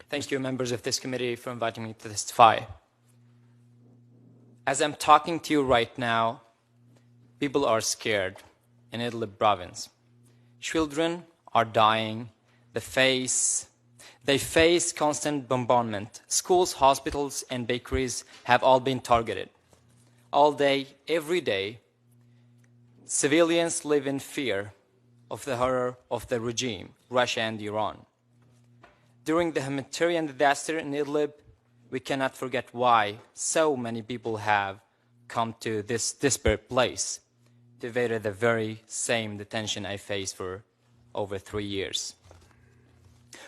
Thank you, members of this committee, for inviting me to testify. As I'm talking to you right now, people are scared in Idlib province. Children are dying. They face constant bombardment. Schools, hospitals, and bakeries have all been targeted. All day, every day, civilians live in fear of the horror of the regime, Russia and Iran. During the humanitarian disaster in Idlib, we cannot forget why so many people have come to this desperate place to evade the very same detention I faced for over 3 years.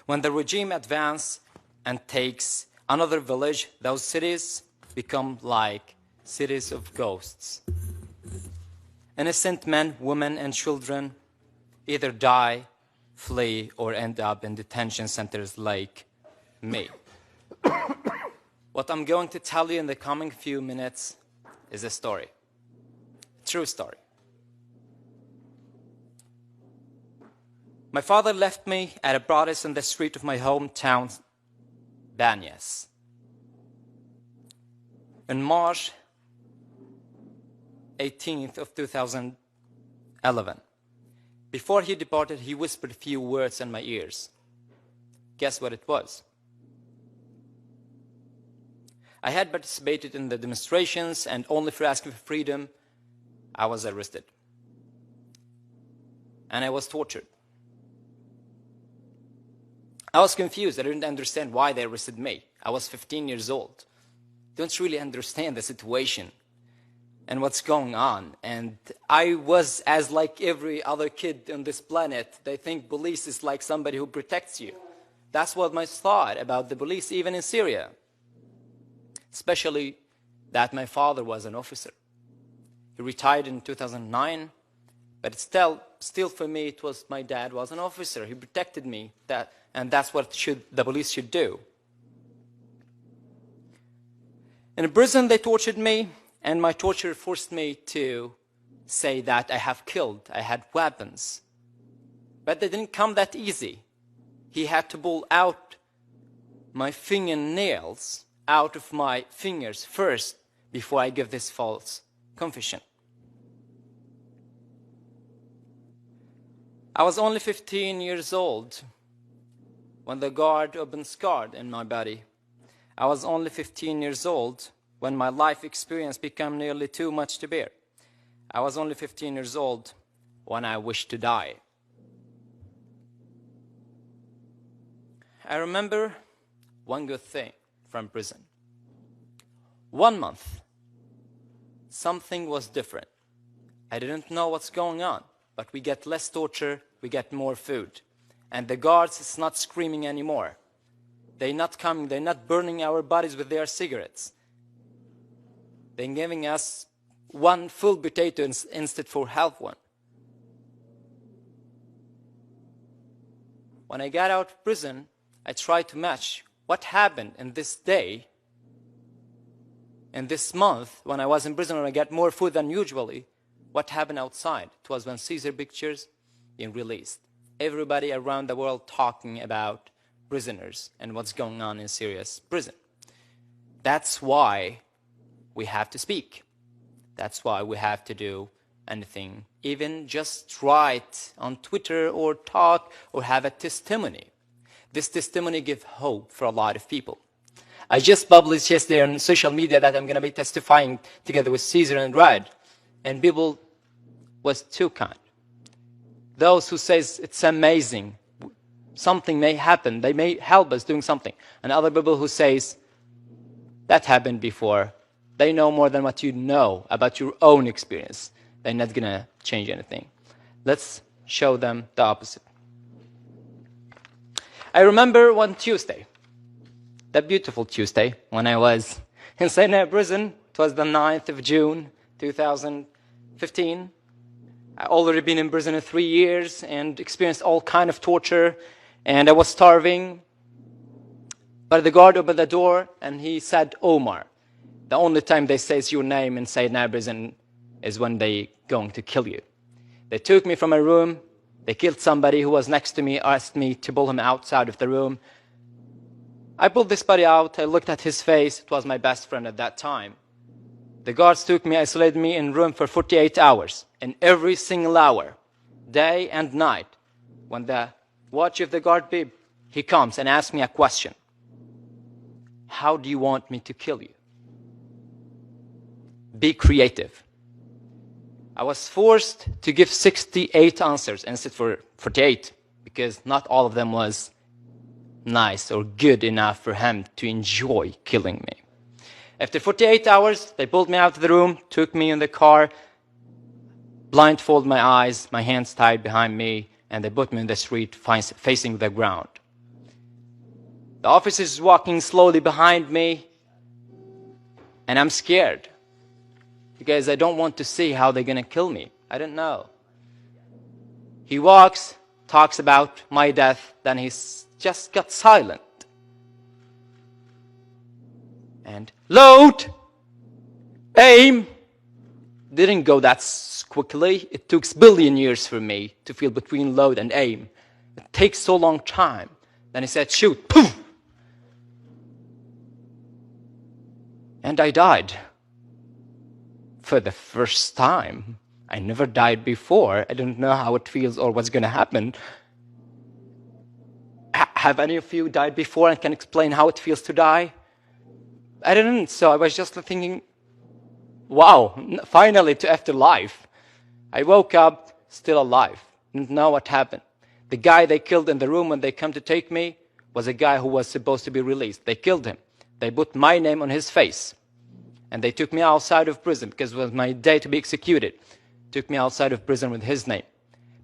When the regime advances and takes another village, those cities become like cities of ghosts. Innocent men, women, and children either die, flee, or end up in detention centers like me. What I'm going to tell you in the coming few minutes is a story, a true story. My father left me at a protest in the street of my hometown, Banyas. On March 18th of 2011. Before he departed, he whispered a few words in my ears. Guess what it was? I had participated in the demonstrations, and only for asking for freedom, I was arrested. And I was tortured. I was confused. I didn't understand why they arrested me. I was 15 years old. Don't really understand the situation and what's going on. And I was as like every other kid on this planet. They think police is like somebody who protects you. That's what my thought about the police, even in Syria. Especially that my father was an officer. He retired in 2009, but still for me, it was my dad was an officer. He protected me, and that's what the police should do. In prison, they tortured me, and my torture forced me to say that I have killed, I had weapons. But they didn't come that easy. He had to pull out my fingernails out of my fingers first before I give this false confession. I was only 15 years old when the guard opened scar in my body. I was only 15 years old when my life experience became nearly too much to bear. I was only 15 years old when I wished to die. I remember one good thing from prison. 1 month, something was different. I didn't know what's going on, but we get less torture, we get more food. And the guards is not screaming anymore. They're not coming, they're not burning our bodies with their cigarettes. They're giving us one full potato instead for half one. When I got out of prison, I tried to match what happened in this day, in this month, when I was in prison and I got more food than usually, what happened outside. It was when Seizer pictures being released. Everybody around the world talking about prisoners and what's going on in Syria's prison. That's why we have to speak. That's why we have to do anything, even just write on Twitter or talk or have a testimony. This testimony gives hope for a lot of people. I just published yesterday on social media that I'm going to be testifying together with Seizer and Rad, and people was too kind. Those who says it's amazing, something may happen, they may help us doing something, and other people who says that happened before. They know more than what you know about your own experience. They're not going to change anything. Let's show them the opposite. I remember one Tuesday, that beautiful Tuesday, when I was in Sinai prison. It was the 9th of June, 2015. I'd already been in prison for 3 years and experienced all kind of torture, and I was starving. But the guard opened the door and he said, Omar. The only time they say your name in Sinai prison is when they going to kill you. They took me from a room. They killed somebody who was next to me, asked me to pull him outside of the room. I pulled this body out. I looked at his face. It was my best friend at that time. The guards took me, isolated me in a room for 48 hours. And every single hour, day and night, when the watch of the guard beep, he comes and asks me a question. How do you want me to kill you? Be creative. I was forced to give 68 answers instead for 48, because not all of them was nice or good enough for him to enjoy killing me. After 48 hours, they pulled me out of the room, took me in the car, blindfolded my eyes, my hands tied behind me, and they put me in the street facing the ground. The officer's walking slowly behind me, and I'm scared because I don't want to see how they're going to kill me. I don't know. He walks, talks about my death, then he just got silent. And load, aim, didn't go that quickly. It took a billion years for me to feel between load and aim. It takes so long time. Then he said, shoot, poof. And I died. For the first time. I never died before. I don't know how it feels or what's going to happen. Have any of you died before and can explain how it feels to die? I didn't, so I was just thinking, wow, finally to afterlife. I woke up still alive. Didn't know what happened. The guy they killed in the room when they come to take me was a guy who was supposed to be released. They killed him. They put my name on his face. And they took me outside of prison because it was my day to be executed. Took me outside of prison with his name.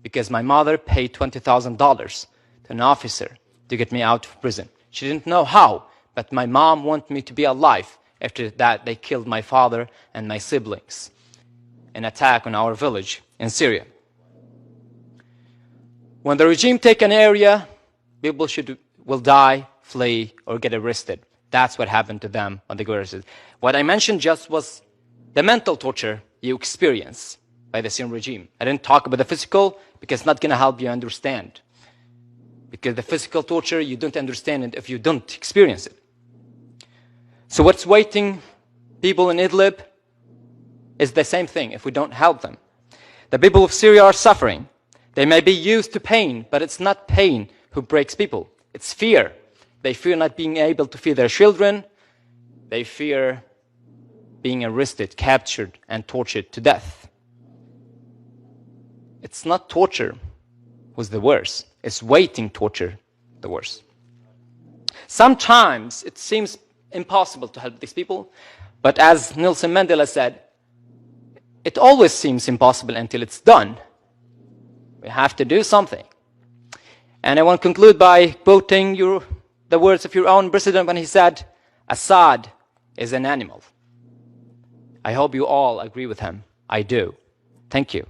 Because my mother paid $20,000 to an officer to get me out of prison. She didn't know how, but my mom wanted me to be alive. After that, they killed my father and my siblings. An attack on our village in Syria. When the regime take an area, people will die, flee, or get arrested. That's what happened to them on the guerrillas. What I mentioned just was the mental torture you experience by the Syrian regime. I didn't talk about the physical because it's not going to help you understand. Because the physical torture, you don't understand it if you don't experience it. So what's waiting people in Idlib is the same thing if we don't help them. The people of Syria are suffering. They may be used to pain, but it's not pain who breaks people. It's fear. They fear not being able to feed their children. They fear being arrested, captured, and tortured to death. It's not torture who's the worst. It's waiting torture the worst. Sometimes it seems impossible to help these people, but as Nelson Mandela said, it always seems impossible until it's done. We have to do something. And I want to conclude by quoting the words of your own president when he said, Assad is an animal. I hope you all agree with him. I do. Thank you.